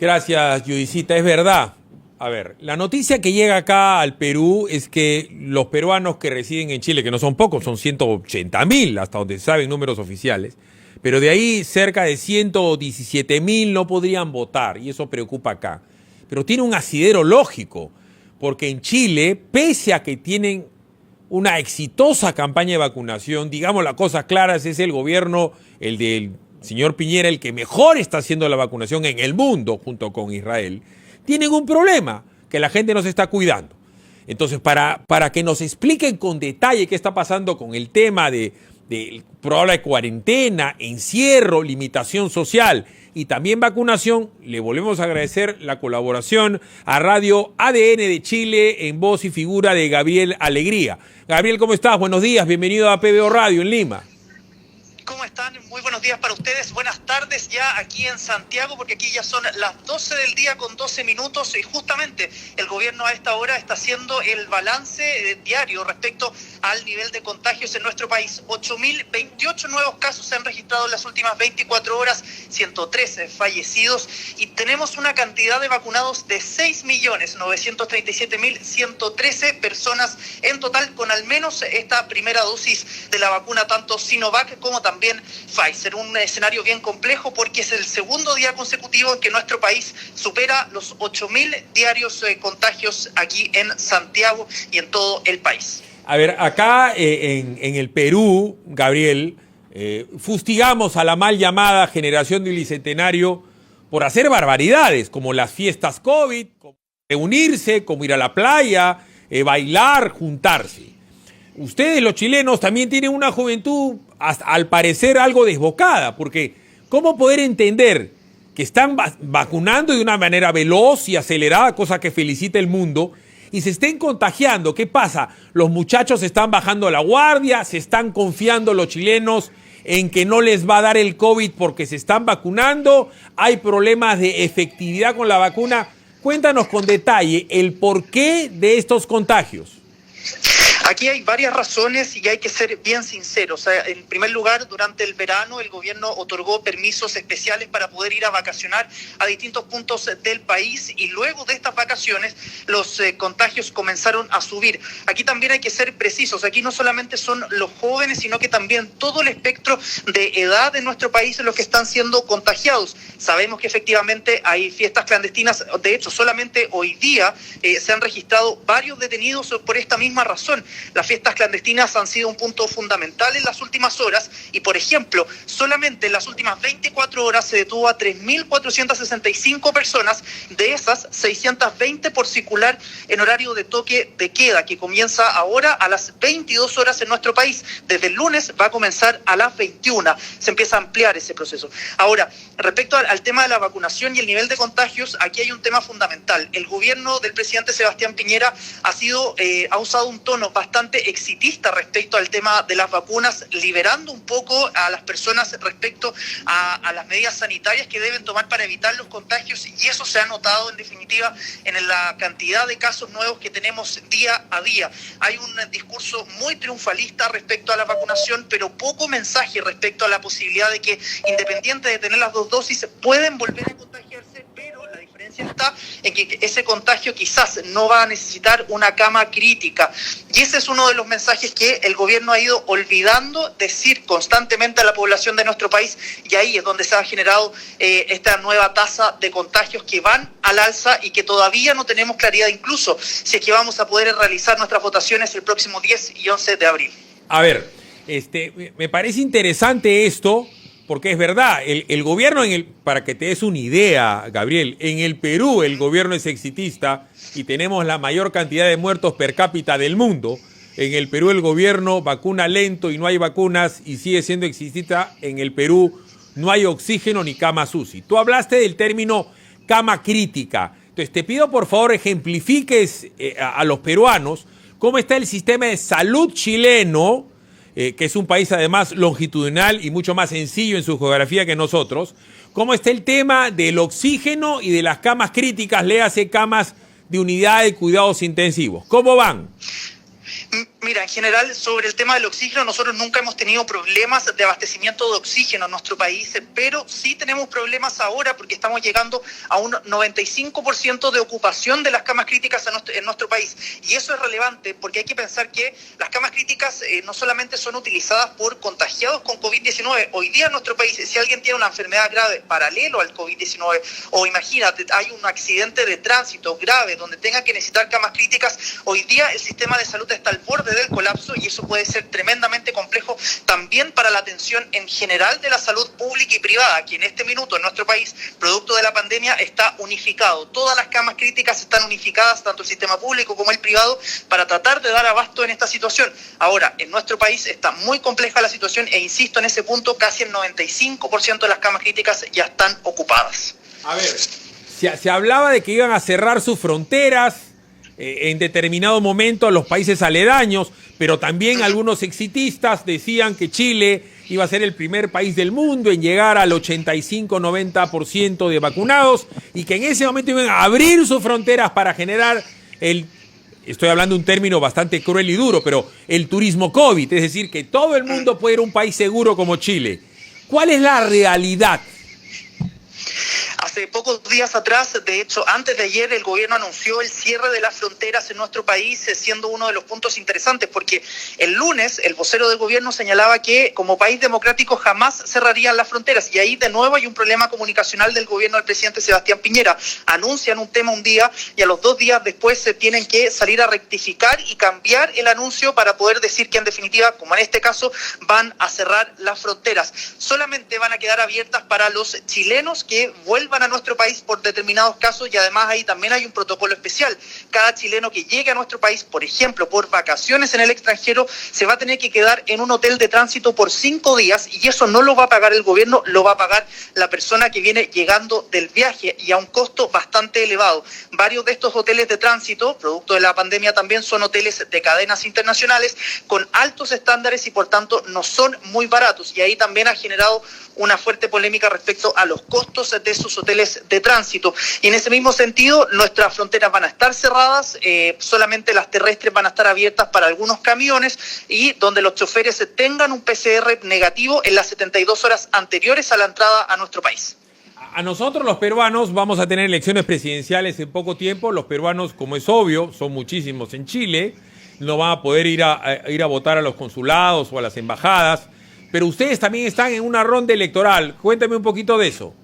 Gracias, Judicita. Es verdad. A ver, la noticia que llega acá al Perú es que los peruanos que residen en Chile, que no son pocos, son 180.000, hasta donde se saben números oficiales, pero de ahí cerca de 117.000 no podrían votar, y eso preocupa acá. Pero tiene un asidero lógico, porque en Chile, pese a que tienen una exitosa campaña de vacunación, digamos las cosas claras, es el gobierno, el del señor Piñera, el que mejor está haciendo la vacunación en el mundo, junto con Israel, tienen un problema, que la gente no se está cuidando. Entonces, para que nos expliquen con detalle qué está pasando con el tema de probable cuarentena, encierro, limitación social y también vacunación, le volvemos a agradecer la colaboración a Radio ADN de Chile en voz y figura de Gabriel Alegría. Gabriel, ¿cómo estás? Buenos días, bienvenido a PBO Radio en Lima. ¿Cómo están? Muy buenos días para ustedes. Buenas tardes ya aquí en Santiago, porque aquí ya son las 12 del día con 12 minutos y justamente el gobierno a esta hora está haciendo el balance diario respecto al nivel de contagios en nuestro país. 8.028 nuevos casos se han registrado en las últimas 24 horas, 113 fallecidos y tenemos una cantidad de vacunados de 6.937.113 personas en total con al menos esta primera dosis de la vacuna, tanto Sinovac como también Pfizer. Un escenario bien complejo porque es el segundo día consecutivo en que nuestro país supera los 8.000 diarios contagios aquí en Santiago y en todo el país. A ver, acá en el Perú, Gabriel, fustigamos a la mal llamada generación del Bicentenario por hacer barbaridades, como las fiestas COVID, como reunirse, como ir a la playa, bailar, juntarse. Ustedes, los chilenos, también tienen una juventud, al parecer, algo desbocada, porque ¿cómo poder entender que están vacunando de una manera veloz y acelerada, cosa que felicita el mundo, y se estén contagiando? ¿Qué pasa? Los muchachos están bajando la guardia, se están confiando los chilenos en que no les va a dar el COVID porque se están vacunando, hay problemas de efectividad con la vacuna. Cuéntanos con detalle el porqué de estos contagios. Aquí hay varias razones y hay que ser bien sinceros. En primer lugar, durante el verano el gobierno otorgó permisos especiales para poder ir a vacacionar a distintos puntos del país y luego de estas vacaciones los contagios comenzaron a subir. Aquí también hay que ser precisos. Aquí no solamente son los jóvenes, sino que también todo el espectro de edad de nuestro país los que están siendo contagiados. Sabemos que efectivamente hay fiestas clandestinas. De hecho, solamente hoy día se han registrado varios detenidos por esta misma razón. Las fiestas clandestinas han sido un punto fundamental en las últimas horas y, por ejemplo, solamente en las últimas 24 horas se detuvo a 3.465 personas, de esas 620 por circular en horario de toque de queda, que comienza ahora a las 22 horas en nuestro país. Desde el lunes va a comenzar a las 21. Se empieza a ampliar ese proceso. Ahora, respecto al tema de la vacunación y el nivel de contagios, aquí hay un tema fundamental. El gobierno del presidente Sebastián Piñera ha usado un tono bastante exitista respecto al tema de las vacunas, liberando un poco a las personas respecto a las medidas sanitarias que deben tomar para evitar los contagios, y eso se ha notado en definitiva en la cantidad de casos nuevos que tenemos día a día. Hay un discurso muy triunfalista respecto a la vacunación, pero poco mensaje respecto a la posibilidad de que, independiente de tener las dos dosis, pueden volver a contagiarse, pero la diferencia está en que ese contagio quizás no va a necesitar una cama crítica. Y ese es uno de los mensajes que el gobierno ha ido olvidando decir constantemente a la población de nuestro país, y ahí es donde se ha generado esta nueva tasa de contagios que van al alza y que todavía no tenemos claridad incluso si es que vamos a poder realizar nuestras votaciones el próximo 10 y 11 de abril. A ver, me parece interesante esto, porque es verdad, el gobierno, para que te des una idea, Gabriel, en el Perú el gobierno es exitista y tenemos la mayor cantidad de muertos per cápita del mundo. En el Perú el gobierno vacuna lento y no hay vacunas y sigue siendo exitista. En el Perú no hay oxígeno ni camas UCI. Tú hablaste del término cama crítica. Entonces te pido por favor ejemplifiques a los peruanos cómo está el sistema de salud chileno, que es un país además longitudinal y mucho más sencillo en su geografía que nosotros. ¿Cómo está el tema del oxígeno y de las camas críticas, léase camas de unidad de cuidados intensivos? ¿Cómo van? Mira, en general, sobre el tema del oxígeno, nosotros nunca hemos tenido problemas de abastecimiento de oxígeno en nuestro país, pero sí tenemos problemas ahora porque estamos llegando a un 95% de ocupación de las camas críticas en nuestro país. Y eso es relevante porque hay que pensar que las camas críticas no solamente son utilizadas por contagiados con COVID-19. Hoy día en nuestro país, si alguien tiene una enfermedad grave paralelo al COVID-19, o imagínate, hay un accidente de tránsito grave donde tenga que necesitar camas críticas, hoy día el sistema de salud está al borde del colapso y eso puede ser tremendamente complejo también para la atención en general de la salud pública y privada, que en este minuto en nuestro país, producto de la pandemia, está unificado. Todas las camas críticas están unificadas, tanto el sistema público como el privado, para tratar de dar abasto en esta situación. Ahora, en nuestro país está muy compleja la situación e insisto en ese punto, casi el 95% de las camas críticas ya están ocupadas. A ver, se hablaba de que iban a cerrar sus fronteras en determinado momento a los países aledaños, pero también algunos exitistas decían que Chile iba a ser el primer país del mundo en llegar al 85-90% de vacunados y que en ese momento iban a abrir sus fronteras para generar estoy hablando de un término bastante cruel y duro, pero el turismo COVID, es decir, que todo el mundo puede ir a un país seguro como Chile. ¿Cuál es la realidad? Hace pocos días atrás, de hecho, antes de ayer, el gobierno anunció el cierre de las fronteras en nuestro país, siendo uno de los puntos interesantes, porque el lunes el vocero del gobierno señalaba que como país democrático jamás cerrarían las fronteras, y ahí de nuevo hay un problema comunicacional del gobierno del presidente Sebastián Piñera. Anuncian un tema un día y a los 2 días después se tienen que salir a rectificar y cambiar el anuncio para poder decir que en definitiva, como en este caso, van a cerrar las fronteras. Solamente van a quedar abiertas para los chilenos que vuelvan a nuestro país por determinados casos, y además ahí también hay un protocolo especial. Cada chileno que llegue a nuestro país, por ejemplo, por vacaciones en el extranjero, se va a tener que quedar en un hotel de tránsito por 5 días y eso no lo va a pagar el gobierno, lo va a pagar la persona que viene llegando del viaje y a un costo bastante elevado. Varios de estos hoteles de tránsito, producto de la pandemia también, son hoteles de cadenas internacionales con altos estándares y por tanto no son muy baratos, y ahí también ha generado una fuerte polémica respecto a los costos de sus hoteles de tránsito. Y en ese mismo sentido, nuestras fronteras van a estar cerradas, solamente las terrestres van a estar abiertas para algunos camiones y donde los choferes tengan un PCR negativo en las 72 horas anteriores a la entrada a nuestro país. A nosotros los peruanos vamos a tener elecciones presidenciales en poco tiempo. Los peruanos, como es obvio, son muchísimos en Chile, no van a poder ir a votar a los consulados o a las embajadas. Pero ustedes también están en una ronda electoral. Cuéntame un poquito de eso.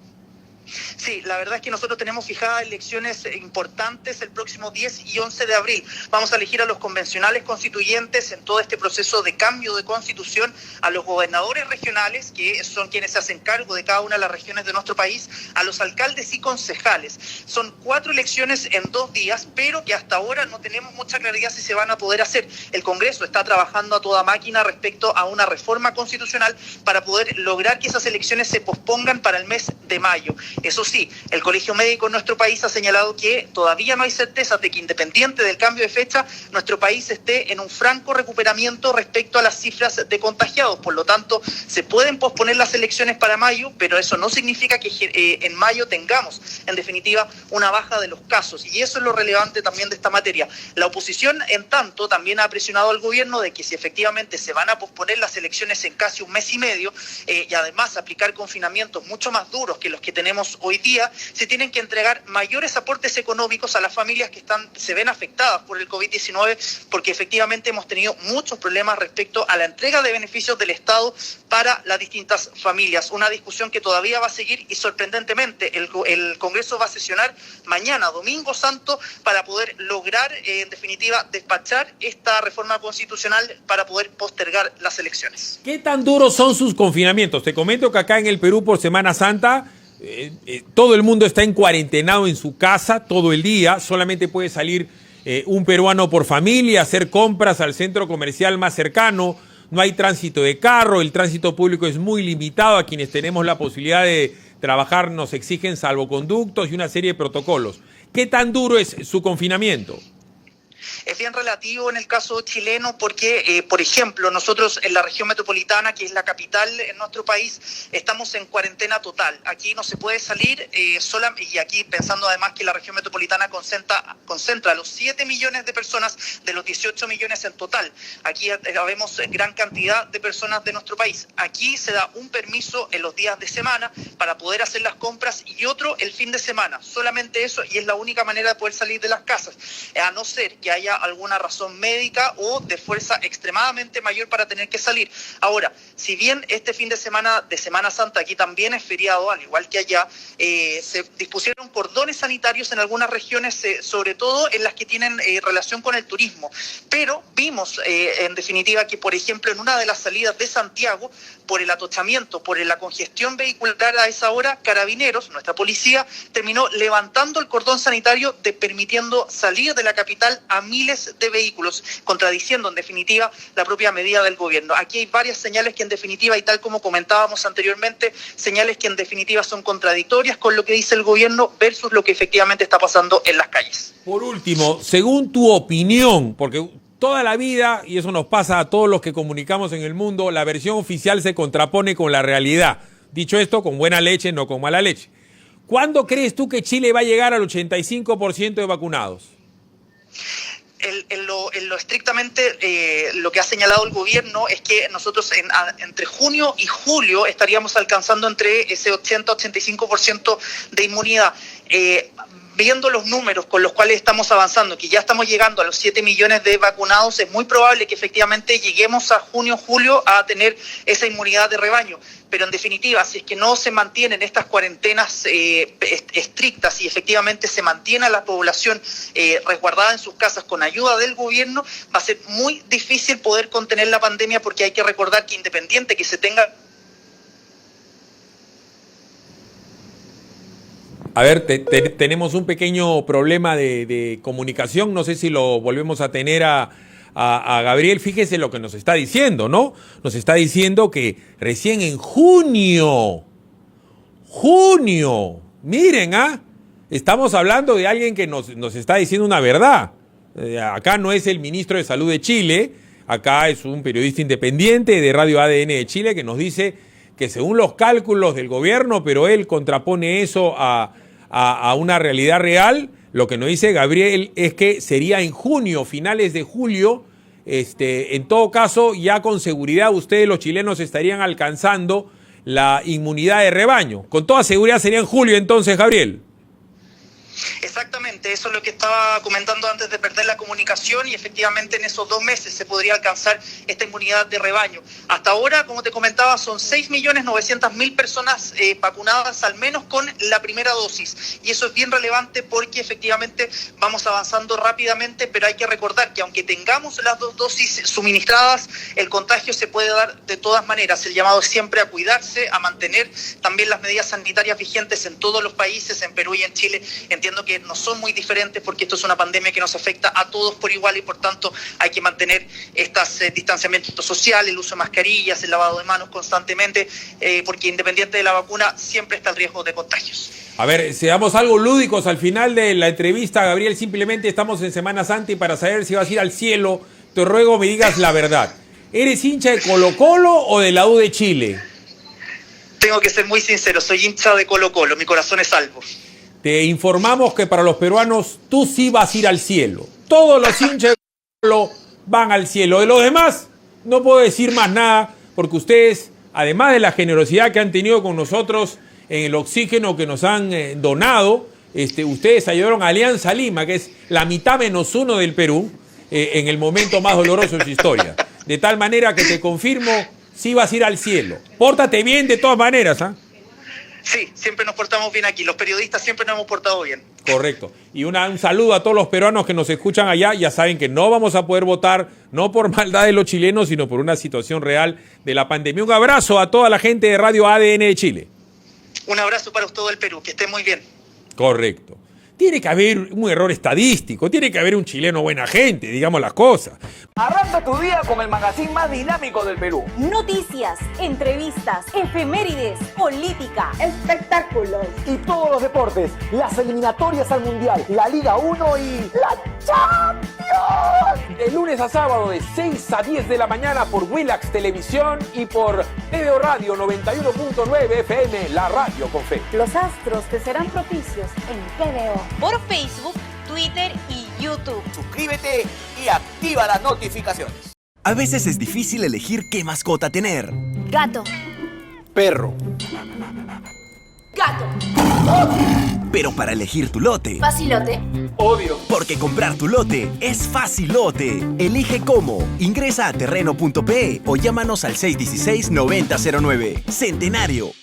Sí, la verdad es que nosotros tenemos fijadas elecciones importantes el próximo 10 y 11 de abril. Vamos a elegir a los convencionales constituyentes en todo este proceso de cambio de constitución, a los gobernadores regionales, que son quienes se hacen cargo de cada una de las regiones de nuestro país, a los alcaldes y concejales. Son 4 elecciones en 2 días, pero que hasta ahora no tenemos mucha claridad si se van a poder hacer. El Congreso está trabajando a toda máquina respecto a una reforma constitucional para poder lograr que esas elecciones se pospongan para el mes de mayo. Eso sí, el Colegio Médico en nuestro país ha señalado que todavía no hay certezas de que, independiente del cambio de fecha, nuestro país esté en un franco recuperamiento respecto a las cifras de contagiados. Por lo tanto, se pueden posponer las elecciones para mayo, pero eso no significa que en mayo tengamos, en definitiva, una baja de los casos. Y eso es lo relevante también de esta materia. La oposición, en tanto, también ha presionado al gobierno de que si efectivamente se van a posponer las elecciones en casi un mes y medio, y además aplicar confinamientos mucho más duros que los que tenemos hoy día, se tienen que entregar mayores aportes económicos a las familias que se ven afectadas por el COVID-19, porque efectivamente hemos tenido muchos problemas respecto a la entrega de beneficios del Estado para las distintas familias. Una discusión que todavía va a seguir y sorprendentemente el Congreso va a sesionar mañana, Domingo Santo, para poder lograr, en definitiva, despachar esta reforma constitucional para poder postergar las elecciones. ¿Qué tan duros son sus confinamientos? Te comento que acá en el Perú por Semana Santa todo el mundo está en cuarentenado en su casa todo el día, solamente puede salir un peruano por familia, hacer compras al centro comercial más cercano, no hay tránsito de carro, el tránsito público es muy limitado, a quienes tenemos la posibilidad de trabajar nos exigen salvoconductos y una serie de protocolos. ¿Qué tan duro es su confinamiento? Es bien relativo en el caso chileno porque, por ejemplo, nosotros en la región metropolitana, que es la capital en nuestro país, estamos en cuarentena total. Aquí no se puede salir, y aquí pensando además que la región metropolitana concentra a los 7 millones de personas de los 18 millones en total. Aquí vemos gran cantidad de personas de nuestro país. Aquí se da un permiso en los días de semana para poder hacer las compras y otro el fin de semana. Solamente eso, y es la única manera de poder salir de las casas, a no ser que haya alguna razón médica o de fuerza extremadamente mayor para tener que salir. Ahora, si bien este fin de Semana Santa aquí también es feriado, al igual que allá, se dispusieron cordones sanitarios en algunas regiones, sobre todo en las que tienen relación con el turismo. Pero vimos, en definitiva, que por ejemplo en una de las salidas de Santiago, por el atochamiento, por la congestión vehicular a esa hora, Carabineros, nuestra policía, terminó levantando el cordón sanitario, permitiendo salir de la capital a miles de vehículos, contradiciendo en definitiva la propia medida del gobierno. Aquí hay varias señales que en definitiva, y tal como comentábamos anteriormente, señales que en definitiva son contradictorias con lo que dice el gobierno versus lo que efectivamente está pasando en las calles. Por último, según tu opinión, porque toda la vida, y eso nos pasa a todos los que comunicamos en el mundo, la versión oficial se contrapone con la realidad. Dicho esto, con buena leche, no con mala leche. ¿Cuándo crees tú que Chile va a llegar al 85% de vacunados? En lo estrictamente lo que ha señalado el gobierno es que nosotros entre junio y julio estaríamos alcanzando entre ese 80-85% de inmunidad. Viendo los números con los cuales estamos avanzando, que ya estamos llegando a los 7 millones de vacunados, es muy probable que efectivamente lleguemos a junio, julio a tener esa inmunidad de rebaño. Pero en definitiva, si es que no se mantienen estas cuarentenas estrictas y efectivamente se mantiene a la población resguardada en sus casas con ayuda del gobierno, va a ser muy difícil poder contener la pandemia, porque hay que recordar que independiente que se tenga... A ver, tenemos un pequeño problema de comunicación, no sé si lo volvemos a tener a Gabriel. Fíjese lo que nos está diciendo, ¿no? Nos está diciendo que recién en junio, miren, estamos hablando de alguien que nos está diciendo una verdad. Acá no es el ministro de Salud de Chile, acá es un periodista independiente de Radio ADN de Chile que nos dice que según los cálculos del gobierno, pero él contrapone eso a una realidad real. Lo que nos dice Gabriel es que sería en junio, finales de julio. En todo caso, ya con seguridad ustedes los chilenos estarían alcanzando la inmunidad de rebaño. Con toda seguridad sería en julio entonces, Gabriel. Exactamente, eso es lo que estaba comentando antes de perder la comunicación, y efectivamente en esos 2 meses se podría alcanzar esta inmunidad de rebaño. Hasta ahora, como te comentaba, son 6.900.000 personas vacunadas al menos con la primera dosis, y eso es bien relevante porque efectivamente vamos avanzando rápidamente, pero hay que recordar que aunque tengamos las 2 dosis suministradas, el contagio se puede dar de todas maneras. El llamado es siempre a cuidarse, a mantener también las medidas sanitarias vigentes en todos los países, en Perú y en Chile. Entiendo que no son muy diferentes porque esto es una pandemia que nos afecta a todos por igual, y por tanto hay que mantener distanciamiento social, el uso de mascarillas, el lavado de manos constantemente, porque independiente de la vacuna siempre está el riesgo de contagios. A ver, seamos algo lúdicos al final de la entrevista, Gabriel. Simplemente estamos en Semana Santa y para saber si vas a ir al cielo, te ruego me digas la verdad. ¿Eres hincha de Colo-Colo o de la U de Chile? Tengo que ser muy sincero, soy hincha de Colo-Colo, mi corazón es salvo. Te informamos que para los peruanos tú sí vas a ir al cielo. Todos los hinchas de Colo van al cielo. De los demás no puedo decir más nada, porque ustedes, además de la generosidad que han tenido con nosotros en el oxígeno que nos han donado, ustedes ayudaron a Alianza Lima, que es la mitad menos uno del Perú, en el momento más doloroso de su historia. De tal manera que te confirmo, sí vas a ir al cielo. Pórtate bien de todas maneras, ¿ah? Sí, siempre nos portamos bien aquí. Los periodistas siempre nos hemos portado bien. Correcto. Y un saludo a todos los peruanos que nos escuchan allá. Ya saben que no vamos a poder votar, no por maldad de los chilenos, sino por una situación real de la pandemia. Un abrazo a toda la gente de Radio ADN de Chile. Un abrazo para todo el Perú. Que esté muy bien. Correcto. Tiene que haber un error estadístico, tiene que haber un chileno buena gente, digamos las cosas. Arranca tu día con el magazine más dinámico del Perú. Noticias, entrevistas, efemérides, política, espectáculos y todos los deportes, las eliminatorias al Mundial, la Liga 1 y la Champions. De lunes a sábado de 6 a 10 de la mañana por Willax Televisión y por TVO Radio 91.9 FM, la radio con fe. Los astros te serán propicios en TVO. Por Facebook, Twitter y YouTube. Suscríbete y activa las notificaciones. A veces es difícil elegir qué mascota tener. Gato. Perro. Gato. Pero para elegir tu lote, Facilote. Obvio. porque comprar tu lote es facilote. Elige cómo. Ingresa a terreno.pe o llámanos al 616-9009. Centenario.